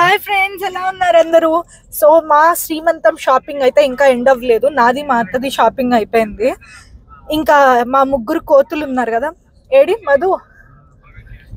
Hi friends, ఎలా ఉన్నారు అందరూ? సో మా శ్రీమంతం షాపింగ్ అయితే ఇంకా ఎండ్ అవ్వలేదు. నాది మా అత్తది షాపింగ్ అయిపోయింది. ఇంకా మా ముగ్గురు కోతులు ఉన్నారు కదా, ఏడి మధు.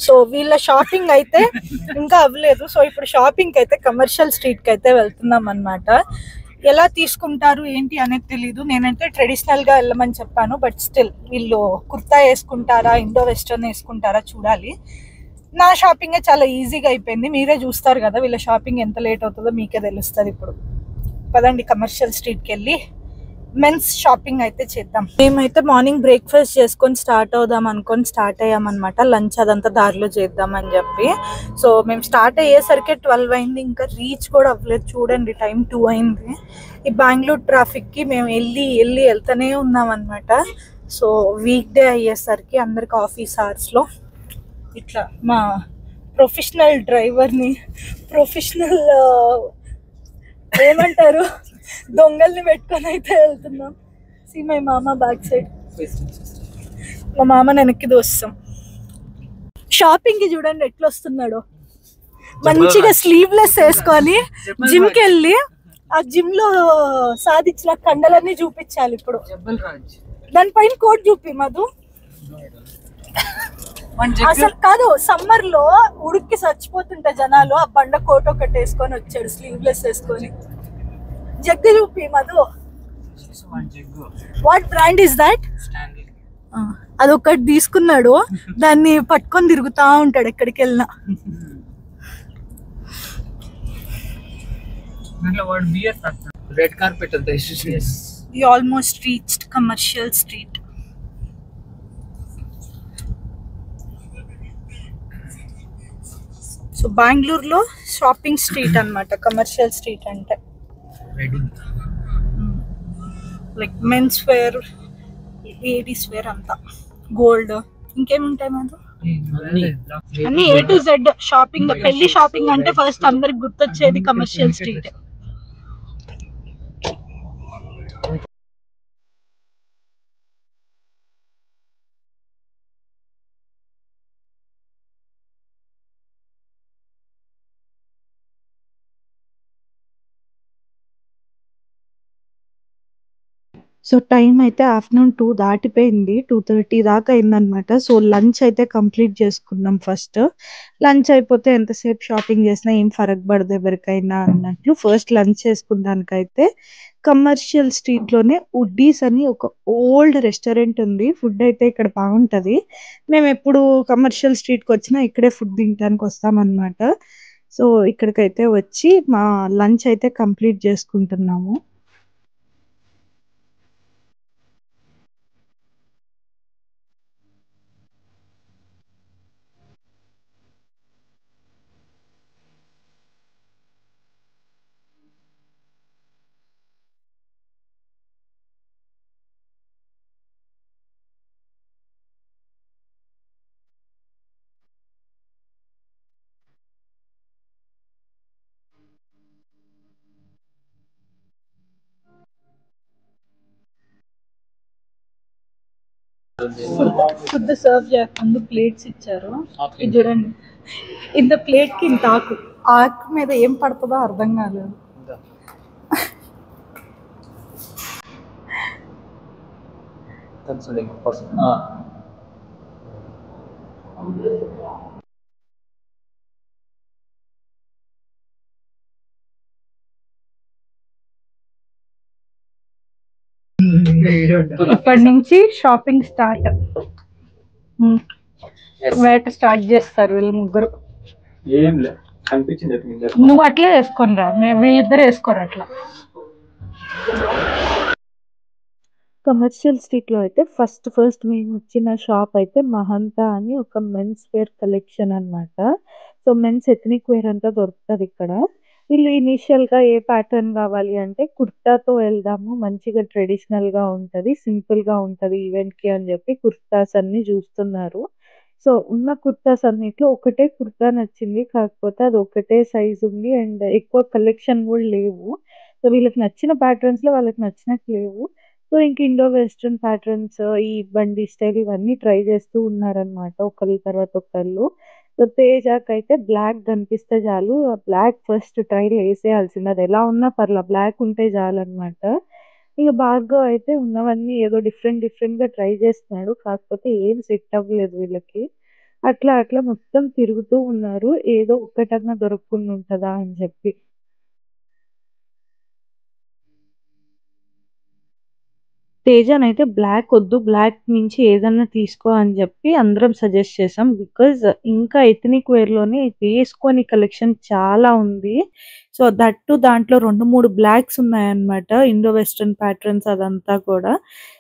సో వీళ్ళ షాపింగ్ అయితే ఇంకా అవ్వలేదు. సో ఇప్పుడు షాపింగ్ అయితే కమర్షియల్ స్ట్రీట్కి అయితే వెళ్తున్నాం అనమాట. ఎలా తీసుకుంటారు ఏంటి అనేది తెలీదు. నేనైతే ట్రెడిషనల్గా వెళ్ళమని చెప్పాను, బట్ స్టిల్ వీళ్ళు కుర్తా వేసుకుంటారా ఇండో వెస్టర్న్ వేసుకుంటారా చూడాలి. నా షాపింగ్ చాలా ఈజీగా అయిపోయింది. మీరే చూస్తారు కదా వీళ్ళ షాపింగ్ ఎంత లేట్ అవుతుందో మీకే తెలుస్తుంది. ఇప్పుడు పదండి కమర్షియల్ స్ట్రీట్కి వెళ్ళి మెన్స్ షాపింగ్ అయితే చేద్దాం. మేమైతే మార్నింగ్ బ్రేక్ఫాస్ట్ చేసుకొని స్టార్ట్ స్టార్ట్ అయ్యామన్నమాట. లంచ్ అదంతా దారిలో చేద్దామని చెప్పి. సో మేము స్టార్ట్ అయ్యేసరికి 12 అయింది, ఇంకా రీచ్ కూడా అవ్వలేదు. చూడండి టైం 2 అయింది. ఈ బెంగళూరు ట్రాఫిక్కి మేము వెళ్తూనే ఉన్నాం అనమాట. సో వీక్ డే అయ్యేసరికి అందరికి ఆఫీస్ అవర్స్లో ఇట్లా మా ప్రొఫెషనల్ డ్రైవర్ని, ప్రొఫెషనల్ ఏమంటారు, దొంగల్ని పెట్టుకొని అయితే వెళ్తున్నాం. సి మై మామ బ్యాక్ సైడ్, మా మామ వెనక్కి దోస్తాం. షాపింగ్కి చూడండి ఎట్లా వస్తున్నాడో. మంచిగా స్లీవ్లెస్ వేసుకొని జిమ్కి వెళ్ళి ఆ జిమ్ లో సాధించిన కండలన్నీ చూపించాలి. ఇప్పుడు దానిపైన కోట్ చూపి మధు. అసలు కాదు, సమ్మర్ లో ఉడికి చచ్చిపోతుంటే జనాలు ఆ బండ కోట్ ఒకటి వేసుకొని వచ్చాడు స్లీవ్లెస్ వేసుకొని. జగ్గు చూపి Madhu. What brand is that? అదొకటి తీసుకున్నాడు, దాన్ని పట్టుకొని తిరుగుతా ఉంటాడు ఎక్కడికి వెళ్ళినా. రెడ్ కార్పెట్ అంతా. We almost reached commercial street. So బెంగళూరులో షాపింగ్ స్ట్రీట్ అన్నమాట కమర్షియల్ స్ట్రీట్ అంటే. Like men's wear, ladies wear అంతా, గోల్డ్, ఇంకేముంటాయి మాకు అన్ని A to Z షాపింగ్. పెళ్లి షాపింగ్ అంటే ఫస్ట్ అందరికి గుర్తొచ్చేది కమర్షియల్ స్ట్రీట్. సో టైం అయితే ఆఫ్టర్నూన్ 2 దాటిపోయింది, 2:30 దాకా అయిందనమాట. సో లంచ్ అయితే కంప్లీట్ చేసుకున్నాం. ఫస్ట్ లంచ్ అయిపోతే ఎంతసేపు షాపింగ్ చేసినా ఏం ఫరక్ పడదు ఎవరికైనా అన్నట్లు ఫస్ట్ లంచ్ చేసుకున్నాకైతే కమర్షియల్ స్ట్రీట్ లోనే ఉడ్డీస్ అని ఒక ఓల్డ్ రెస్టారెంట్ ఉంది. ఫుడ్ అయితే ఇక్కడ బాగుంటది. మేము ఎప్పుడు కమర్షియల్ స్ట్రీట్ కి వచ్చినా ఇక్కడే ఫుడ్ తినడానికి వస్తాం అనమాట. సో ఇక్కడికైతే వచ్చి మా లంచ్ అయితే కంప్లీట్ చేసుకుంటున్నాము. ఫుడ్ సర్వ్ చేయకుండా ప్లేట్స్ ఇచ్చారు. ఇది చూడండి, ఇంత ప్లేట్ కి ఇంత ఆకు, ఆకు మీద ఏం పడుతుందో అర్థం కాలేదు. ఇప్పటి నుంచి షాపింగ్ స్టార్ట్. వేట స్టార్ట్ చేస్తారు వీళ్ళు ముగ్గురు. నువ్వు అట్లే వేసుకొని రా, వీళ్ళిద్దరు వేసుకోరు అట్లా. కమర్షియల్ స్ట్రీట్ లో అయితే ఫస్ట్ మేము వచ్చిన షాప్ అయితే మహంతా అని ఒక మెన్స్ వేర్ కలెక్షన్ అన్నమాట. సో మెన్స్ ఎథనిక్ వేర్ అంతా దొరుకుతుంది ఇక్కడ. వీళ్ళు ఇనీషియల్ గా ఏ ప్యాటర్న్ కావాలి అంటే కుర్తాతో వెళ్దాము, మంచిగా ట్రెడిషనల్ గా ఉంటది, సింపుల్ గా ఉంటది ఈవెంట్ కి అని చెప్పి కుర్తాస్ అన్ని చూస్తున్నారు. సో ఉన్న కుర్తాస్ అన్నిట్లో ఒకటే కుర్తా నచ్చింది, కాకపోతే అది ఒకటే సైజ్ ఉంది అండ్ ఎక్కువ కలెక్షన్ కూడా లేవు. సో వీళ్ళకి నచ్చిన ప్యాటర్న్స్ లో వాళ్ళకి నచ్చినట్టు లేవు. సో ఇంక ఇండో వెస్ట్రన్ ప్యాటర్న్స్, ఈ బండి స్టైల్ ఇవన్నీ ట్రై చేస్తూ ఉన్నారనమాట ఒకరి తర్వాత ఒకళ్ళు. సో తేజకైతే బ్లాక్ కనిపిస్తే చాలు ఆ బ్లాక్ ఫస్ట్ ట్రైల్ వేసేయాల్సింది, అది ఎలా ఉన్నా పర్లా బ్లాక్ ఉంటే చాలన్నమాట. ఇక భార్గవ్ అయితే ఉన్నవన్నీ ఏదో డిఫరెంట్ డిఫరెంట్ గా ట్రై చేస్తున్నాడు, కాకపోతే ఏం సెట్ అవ్వలేదు వీళ్ళకి. అట్లా అట్లా మొత్తం తిరుగుతూ ఉన్నారు ఏదో ఒక్కటన్నా దొరకకుండా ఉంటదా అని చెప్పి. తేజనైతే బ్లాక్ వద్దు, బ్లాక్ నుంచి ఏదన్నా తీసుకో అని చెప్పి అందరం సజెస్ట్ చేసాం. బికాజ్ ఇంకా ఎథనిక్ వేర్‌లోనే వేసుకొని కలెక్షన్ చాలా ఉంది. సో, దట్ టూ దాంట్లో 2, 3 బ్లాక్స్ ఉన్నాయన్నమాట. ఇండో వెస్టర్న్ ప్యాటర్న్స్ అదంతా కూడా.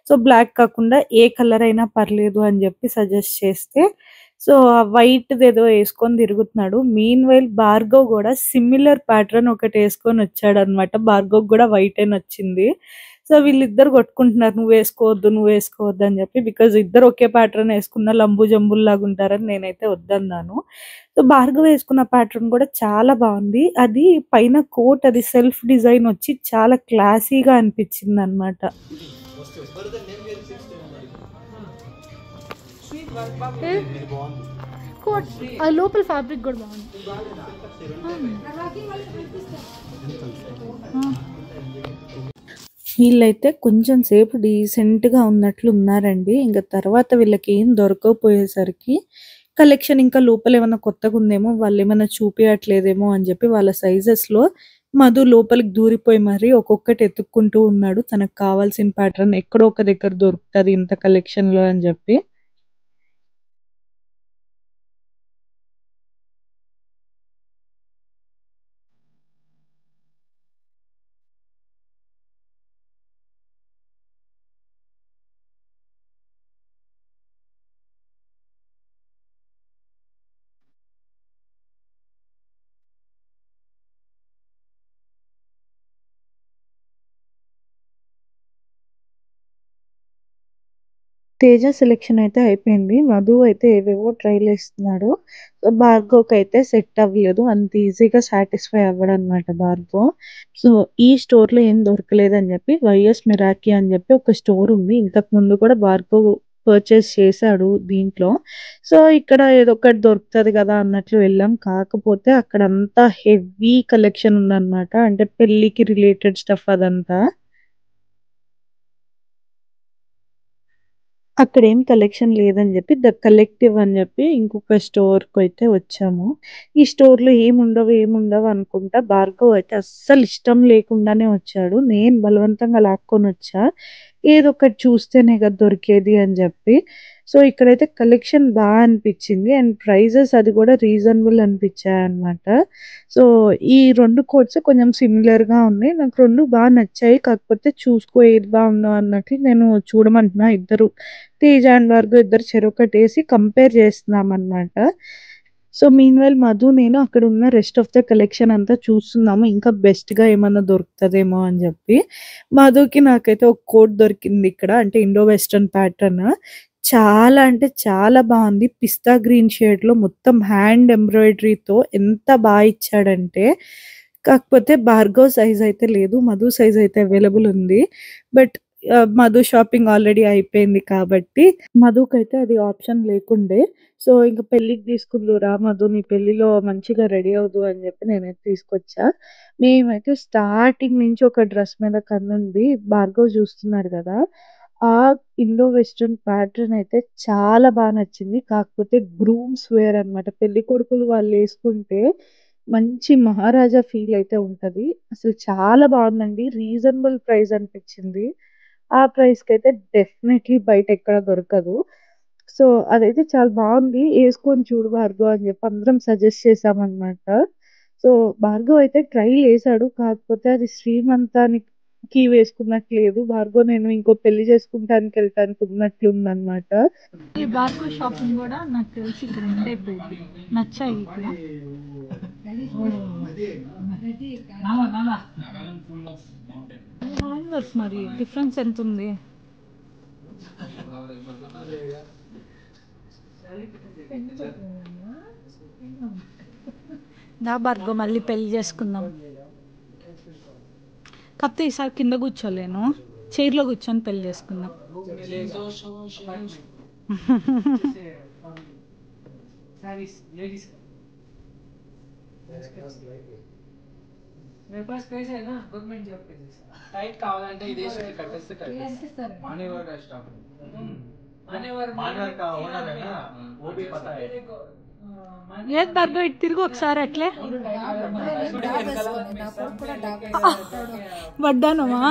సో, బ్లాక్ కాకుండా ఏ కలర్ అయినా పర్లేదు అని చెప్పి సజెస్ట్ చేస్తే, సో, ఆ వైట్‌దేదో ఏసుకొని తిరుగుతున్నాడు. మీన్‌వైల్ భార్గవ్ గూడా సిమిలర్ ప్యాటర్న్ ఒకటేసుకొనొచ్చాడన్నమాట. భార్గవ్‌కి గూడా వైటే నచ్చింది. సో, వీళ్ళిద్దరు కొట్టుకుంటున్నారు. నువ్వేసుకోవద్దు, నువ్వేసుకోవద్దు అని చెప్పి. బికాజ్ ఇద్దరు ఒకే ప్యాటర్న్ ఏసుకున్న లంబు జంబుల్లాగా ఉంటారని నేనైతే వద్దన్నాను. సో, భార్గవ్ ఏసుకున్న ప్యాటర్న్ కూడా చాలా బాగుంది. అది పైన కోట్ అది సెల్ఫ్ డిజైన్ వచ్చి చాలా క్లాసీగా అనిపించిందనమాట. కోట్ ఆ లోపల ఫ్యాబ్రిక్ కూడా బాగుంది. వీళ్ళైతే కొంచెం సేపు డీసెంట్‌గా ఉన్నట్లు ఉన్నారండి. ఇంక తర్వాత వీళ్ళకి ఏం దొరకకపోయేసరికి కలెక్షన్ ఇంకా లోపలేమన్నా కొత్తగుందేమో, వాళ్ళేమన్నా చూపియట్లేదేమో అని జెప్పి వాళ్ళ సైజెస్‌లో మధు లోపలికి దూరిపోయి మరి ఒక్కొక్కటి ఎతుక్కుంటూ ఉన్నాడు. తనకు కావాల్సిన ప్యాటర్న్ ఎక్కడో ఒక దగ్గర దొరుకుతది ఇంత కలెక్షన్‌లో అని జెప్పి. తేజ సెలక్షన్ అయితే అయిపోయింది. మధు అయితే ఏవేవో ట్రైలేస్తున్నాడు. సో, భార్గవ్‌కైతే సెట్ అవ్వలేదు. అంత ఈజీగా సాటిస్ఫై అవ్వడనమాట భార్గవ్. సో, ఈ స్టోర్‌లో ఏం దొరకలేదని జెప్పి వైఎస్ మిరాకి అని జెప్పి ఒక స్టోర్ ఉంది. ఇంతకు ముందు కూడా భార్గవ్ పర్చేస్ చేశాడు దీంట్లో. సో, ఇక్కడ ఏదో ఒకటి దొరుకుతది గదా అన్నట్లు వెళ్ళాం. కాకపోతే అక్కడంతా హెవీ కలెక్షన్ ఉందనమాట. అంటే పెళ్ళికి రిలేటెడ్ స్టఫ్ అదంతా. అక్కడేం కలెక్షన్ లేదని జెప్పి 'ద కలెక్టివ్' అని జెప్పి ఇంకొక స్టోర్‌కైతే వచ్చాము. ఈ స్టోర్‌లో ఏముండవు అనుకుంటా భార్గవ్ అయితే అస్సలు ఇష్టం లేకుండానే వచ్చాడు. నేను బలవంతంగా లాక్కొనొచ్చా. ఏదో ఒకటి చూస్తేనే గదా దొరికేది అని జెప్పి. సో, ఇక్కడైతే కలెక్షన్ అనిపిచ్చింది. అండ్ ప్రైజెస్ అది గూడా రీజనబుల్ అనిపిచ్చాయన్నమాట. సో, ఈ 2 కోట్స్ కొంచెం సిమిలర్‌గా ఉన్నాయి. నాకు 2 నచ్చాయి. కాకపోతే చూసుకో ఏది బావుందో అన్నట్లు నేను చూడమంటున్నా. ఇద్దరు తేజ అండ్ భార్గవ్ ఇద్దరు చెరొకటేసి కంపేర్ చేస్తున్నామనమాట. సో, మీన్‌వైల్ మధు, నేను అక్కడున్న రెస్ట్ ఆఫ్ ద కలెక్షన్ అంతా చూస్తున్నాము. ఇంకా బెస్ట్‌గా ఏమన్నా దొరుకుతదేమో అని జెప్పి. మధుకి నాకైతే ఒక కోట్ దొరికింది ఇక్కడ. అంటే ఇండో వెస్టర్న్ ప్యాటర్న్. చాలా అంటే చాలా బావుంది. పిస్తా గ్రీన్ షేడ్‌లో మొత్తం హ్యాండ్ ఎంబ్రాయిడరీతో ఎంత ఇచ్చాడంటే, కాకపోతే భార్గవ్ సైజ్ అయితే లేదు. మధు సైజ్ అయితే అవైలబుల్ ఉంది. బట్ మధు షాపింగ్ ఆల్రెడీ అయిపోయింది కాబట్టి మధుకైతే అది ఆప్షన్ లేకుండే. సో, ఇంక పెళ్ళికి తీసుకుందువురా మధు, నీ పెళ్ళిలో మంచిగా రెడీ అవుదువు అని జెప్పి నేనైతే తీసుకొచ్చా. మేమైతే స్టార్టింగ్ నుంచి ఒక డ్రెస్ మీద కన్నుంది. భార్గవ్ చూస్తున్నాడు గదా! ఆ ఇండో వెస్టర్న్ ప్యాటర్న్ అయితే చాలా నచ్చింది. కాకపోతే గ్రూమ్స్ వేర్ అన్నమాట. పెళ్ళికొడుకులు వాళ్ళేసుకుంటే మంచి మహారాజా ఫీల్ అయితే ఉంటది. అసలు చాలా బావుందండి. రీజనబుల్ ప్రైస్ అనిపిచ్చింది. ఆ ప్రైస్‌కైతే డెఫినైట్‌లీ బయటెక్కడ దొరకదు. సో, అదైతే చాలా బావుంది. "ఏసుకొని చూడు భార్గవ్" అని జెప్పి అందరం సజెస్ట్ చేశామనమాట. సో, భార్గవ్ అయితే ట్రైలేసాడు. కాకపోతే అది శ్రీమంతానికి వేసుకున్నట్టు లేదు. భార్గవ్ నేను ఇంకో పెళ్లి చేసుకుంటానికెళ్ళటానికి ఉన్నట్లుందనమాట. ఈ భార్గవ్ షాపింగ్ కూడా నాకు తెలిసి ఇక్కడ ఎండ్ అయిపోయింది. నచ్చాయి ఇక్కడ. హ్యాంగర్స్ మరి డిఫరెన్స్ ఎంత ఉంది? దా భార్గవ్ మళ్ళీ పెళ్లి చేసుకుందాం. కాకపోతే ఈసారి కింద కూర్చోలేను, చైర్లో కూర్చొని పెళ్లి చేసుకుందాం. मेरे पास पैसे है ना, गवर्नमेंट जॉब पे टाइट కావాలంటే ఈ దేశం కట్టేస్తే కట్టేస్తారు मान्यवर का स्टाफ मान्यवर का ओनर है ना, वो भी पता है ఏది భార్గవ్ ఇటు తిరుగు ఒకసారి అట్లే వడ్డానమా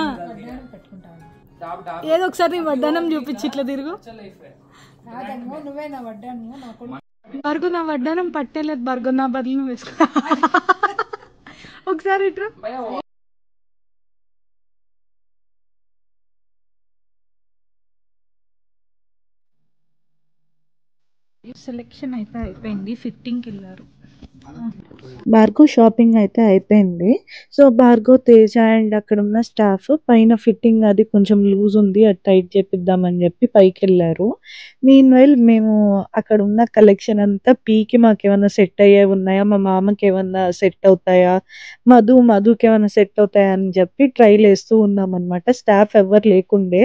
ఏదో ఒకసారి నీ వడ్డానం చూపించి ఇట్లా తిరుగు భార్గవ్ నా వడ్డానం పట్టేలేదు భార్గవ్ నా బదులు నువ్వు వేసుకో ఒకసారి ఇట్రా సెలెక్షన్ అయితే అయిపోయింది ఫిట్టింగ్కి వెళ్ళారు భార్గవ్ షాపింగ్ అయితే అయిపోయింది. సో భార్గవ్, తేజ అండ్ అక్కడ ఉన్న స్టాఫ్ పైన ఫిట్టింగ్ అది కొంచెం లూజ్ ఉంది, అది టైట్ చేపిద్దామని చెప్పి పైకి వెళ్ళారు. మీన్ వైల్ మేము అక్కడ ఉన్న కలెక్షన్ అంతా పీకి మాకేమన్నా సెట్ అయ్యేవి ఉన్నాయా, మా మామకి ఏమన్నా సెట్ అవుతాయా, మధుకి ఏమన్నా సెట్ అవుతాయా అని చెప్పి ట్రైల్ వేస్తూ ఉన్నాం అనమాట. స్టాఫ్ ఎవరు లేకుండే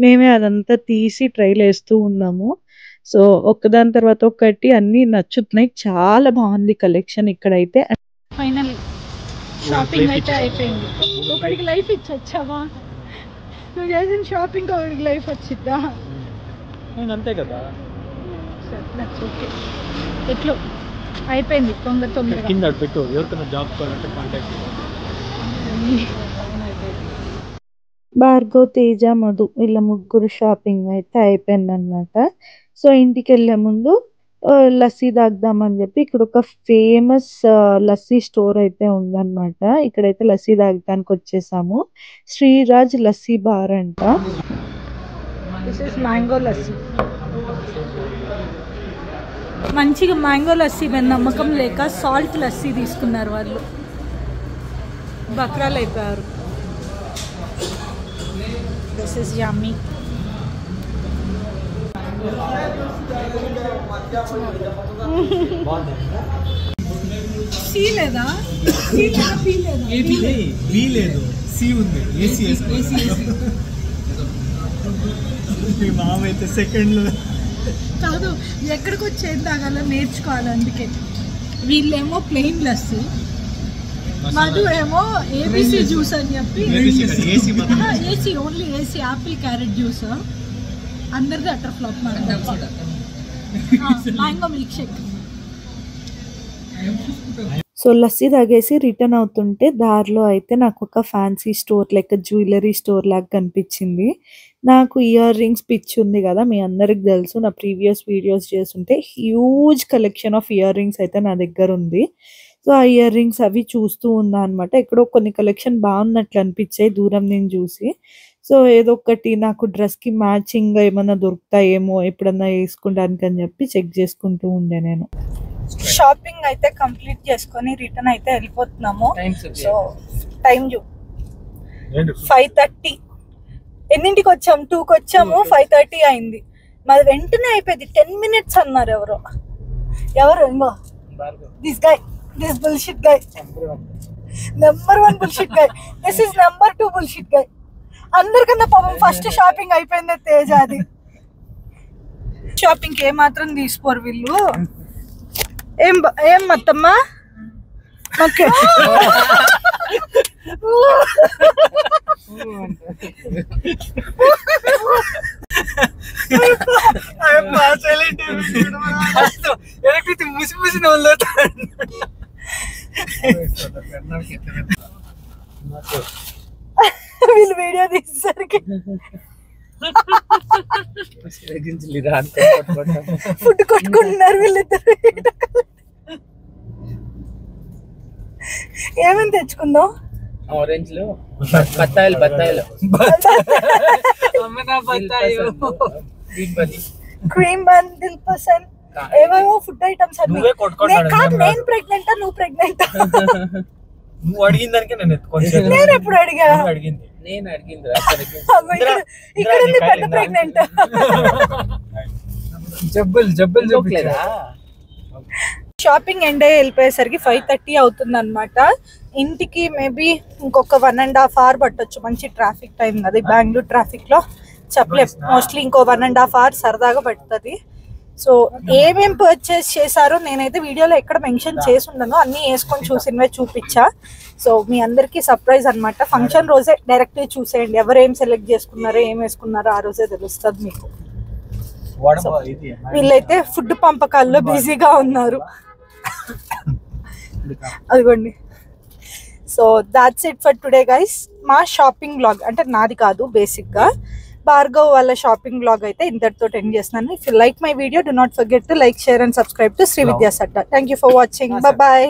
మేమే అదంతా తీసి ట్రైల్ వేస్తూ ఉన్నాము. సో ఒకదాని తర్వాత ఒకటి అన్ని నచ్చుతున్నాయి. చాలా బాగుంది కలెక్షన్ ఇక్కడైతే. ఫైనల్ షాపింగ్ అయితే అయిపోయింది. ఒకరికి లైఫ్ ఇచ్చొచ్చావా నువ్వు చేసిన షాపింగ్, ఒకరికి లైఫ్ వచ్చిద్దా? అంతే కదా, ఓకే ఎట్లో అయిపోయింది తొందరగా. కింద పెట్టు, ఎవరికైనా జాబ్ కావాలంటే కాంటాక్ట్. భార్గవ్, తేజ, మధు వీళ్ళ ముగ్గురు షాపింగ్ అయితే అయిపోయింది అనమాట. సో ఇంటికి వెళ్ళే ముందు లస్సీ తాగుదామని చెప్పి ఇక్కడ ఒక ఫేమస్ లస్సీ స్టోర్ అయితే ఉందన్నమాట. ఇక్కడైతే లస్సీ తాగడానికి వచ్చేసాము. శ్రీరాజ్ లస్సీ బార్ అంట. This is mango lassi. మంచిగా మ్యాంగో లస్సీ మీద నమ్మకం లేక సాల్ట్ లస్సీ తీసుకున్నారు వాళ్ళు, బక్రాలు అయిపోయారు. This is yummy. సి లేదా బి లేదు, సి ఉంది. ఏసీ మీ మామ అయితే సెకండ్ లో కాదు, ఎక్కడికి వచ్చి ఏం తాగాలో నేర్చుకోవాలి. అందుకే వీళ్ళేమో ప్లెయిన్ లస్సీ, మధు ఏమో ఏబీసీ జ్యూస్ అని చెప్పి A C, only A C apple carrot juice. అందరిది utter flop. Mango milk shake. So lassi తాగేసి రిటర్న్ అవుతుంటే దారిలో అయితే నాకు ఒక fancy store like jewellery store లాగా కనిపించింది. నాకు ఇయర్ రింగ్స్ పిచ్చి ఉంది కదా, మీ అందరికి తెలుసు. నా ప్రీవియస్ వీడియోస్ చేస్తుంటే huge collection of ear rings అయితే నా దగ్గర ఉంది. సో ఆ ఇయర్ రింగ్స్ అవి చూస్తూ ఉన్నా అనమాట. ఎక్కడో కొన్ని కలెక్షన్ బాగున్నట్లు అనిపించాయి దూరం నేను చూసి. సో ఏదో ఒకటి నాకు డ్రెస్కి మ్యాచింగ్ ఏమన్నా దొరుకుతాయేమో ఎప్పుడన్నా వేసుకోవడానికి అని చెప్పి చెక్ చేసుకుంటూ ఉండే నేను. షాపింగ్ అయితే కంప్లీట్ చేసుకొని రిటర్న్ అయితే వెళ్ళిపోతున్నాము. So time 5:30. ఎన్నింటికి వచ్చాము? 2కి వచ్చాము, 5:30 అయింది. మాది వెంటనే అయిపోయింది. 10 minutes అన్నారు ఎవరు ఇంకో this guy, this bullshit guy, number 1 bullshit guy. This is number 2 bullshit గై. అందరికన్నా పాపం ఫస్ట్ షాపింగ్ అయిపోయింది తేజ. అది షాపింగ్ ఏ మాత్రం తీసుకోరు వీళ్ళు. ఏం మొత్తమ్మా ఓకే. ముసి ముసి నవ్వులు వీళ్ళు వీడియో తీసేసరికి ఫుడ్ కొట్టుకుంటున్నారు వీళ్ళిద్దరు. ఏమేమి తెచ్చుకుందాం? ఆరెంజ్ లో బత్తాయిలు క్రీమ్ బన్, దిల్ పసంద్, ఏవేవో ఫుడ్ ఐటమ్స్ అన్ని. నేను ప్రెగ్నెంటా నువ్వు ప్రెగ్నెంటా? నువ్వు అడిగిన దానికే నేను నేను ఎప్పుడు అడిగా? నేను అడిగింది ఇక్కడ ఉంది పెద్ద ప్రెగ్నెంట్. జబ్బులు లేదా? షాపింగ్ ఎండ్ అయ్యి వెళ్ళిపోయేసరికి 5:30 అవుతుంది అనమాట. ఇంటికి మేబీ ఇంకొక 1.5 hour పట్టొచ్చు. మంచి ట్రాఫిక్ టైం కదా బెంగళూరు ట్రాఫిక్ లో, చెప్పలేం. మోస్ట్లీ ఇంకో 1.5 hour సరదాగా పడుతుంది. సో ఏమేం పర్చేస్ చేశారో నేనైతే వీడియోలో ఎక్కడ మెన్షన్ చేసి ఉన్నాను, అన్ని వేసుకొని చూసినవే చూపించా. సో మీ అందరికీ సర్ప్రైజ్ అనమాట. ఫంక్షన్ రోజే డైరెక్ట్ చూసేయండి, ఎవరు ఏం సెలెక్ట్ చేసుకున్నారో ఏం వేసుకున్నారో ఆ రోజే తెలుస్తుంది మీకు. వీళ్ళైతే ఫుడ్ పంపకాల్లో బిజీగా ఉన్నారు. అదిగోండి. So that's it for today guys. మా షాపింగ్ బ్లాగ్ అంటే నాది కాదు, బేసిక్గా భార్గవ్ వాళ్ళ షాపింగ్ బ్లాగ్ అయితే ఇంతటితో ఎండ్ చేస్తున్నాను. If you like my video, do not forget to like, share and subscribe to Shri Vidya's Adda. Thank you for watching. Bye.